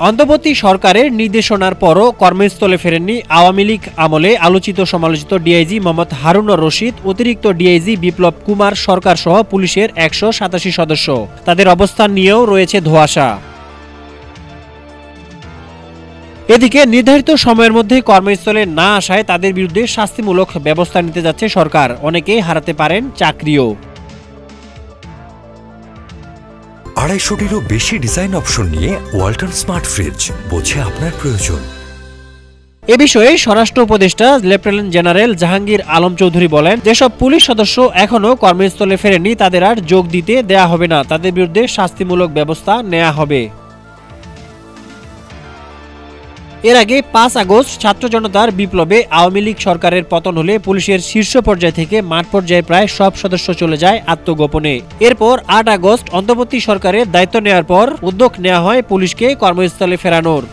অন্তর্বর্তী সরকারের নির্দেশনার পরও কর্মস্থলে ফেরেননি আওয়ামী লীগ আমলে আলোচিত সমালোচিত ডিআইজি মোহাম্মদ হারুনুর রশিদ, অতিরিক্ত ডিআইজি বিপ্লব কুমার সরকার সহ পুলিশের ১৮৭ সদস্য। তাদের অবস্থান নিয়েও রয়েছে ধোঁয়াশা। এদিকে নির্ধারিত সময়ের মধ্যে কর্মস্থলে না আসায় তাদের বিরুদ্ধে শাস্তিমূলক ব্যবস্থা নিতে যাচ্ছে সরকার। অনেকেই হারাতে পারেন চাকরিও। ২৫০টিরও বেশি ডিজাইন অপশন নিয়ে ওয়ালটন স্মার্ট ফ্রিজ, বোঝে আপনার প্রয়োজন। এ বিষয়ে স্বরাষ্ট্র উপদেষ্টা লেফটেন্যান্ট জেনারেল জাহাঙ্গীর আলম চৌধুরী বলেন, যেসব পুলিশ সদস্য এখনও কর্মস্থলে ফেরেননি তাদের আর যোগ দিতে দেয়া হবে না, তাদের বিরুদ্ধে শাস্তিমূলক ব্যবস্থা নেওয়া হবে। এর আগে ৫ আগস্ট ছাত্র জনতার বিপ্লবে আওয়ামী লীগ সরকারের পতন হলে পুলিশের শীর্ষ পর্যায় থেকে মাঠ পর্যায়ে প্রায় সব সদস্য চলে যায় আত্মগোপনে। এরপর ৮ আগস্ট অন্তর্বর্তী সরকারের দায়িত্ব নেওয়ার পর উদ্যোগ নেওয়া হয় পুলিশকে কর্মস্থলে ফেরানোর।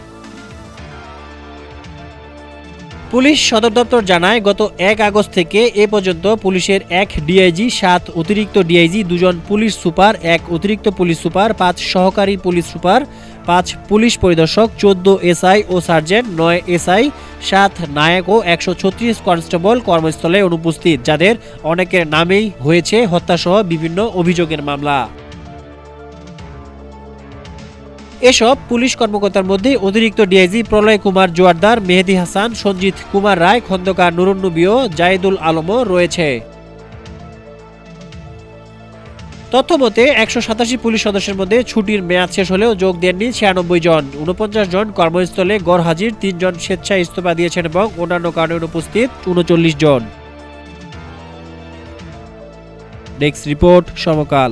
পুলিশ সদর দপ্তর জানায়, গত ১ আগস্ট থেকে এ পর্যন্ত পুলিশের ১ ডিআইজি, ৭ অতিরিক্ত ডিআইজি, ২ জন পুলিশ সুপার, ১ অতিরিক্ত পুলিশ সুপার, ৫ সহকারী পুলিশ সুপার, ৫ পুলিশ পরিদর্শক, ১৪ এসআই ও সার্জেন্ট, ৯ এসআই, ৭ নায়ক ও ১৩৬ কনস্টেবল কর্মস্থলে অনুপস্থিত, যাদের অনেকের নামেই হয়েছে হত্যাসহ বিভিন্ন অভিযোগের মামলা। এসব পুলিশ কর্মকর্তার মধ্যে অতিরিক্ত ডিআইজি প্রলয় কুমার জোয়ারদার, মেহেদী হাসান, সঞ্জিত কুমার রায়, খন্দকার নুরুন নবী ও জায়েদুল আলমও রয়েছে। তথ্যমতে ১৮৭ পুলিশ সদস্যের মধ্যে ছুটির মেয়াদ শেষ হলেও যোগ দেননি ৯৬ জন। ৪৯ জন কর্মস্থলে গড়হাজির, ৩ জন স্বেচ্ছায় ইস্তফা দিয়েছেন এবং অন্যান্য কারণে অনুপস্থিত ৩৯ জন। ডেস্ক রিপোর্ট, সমকাল।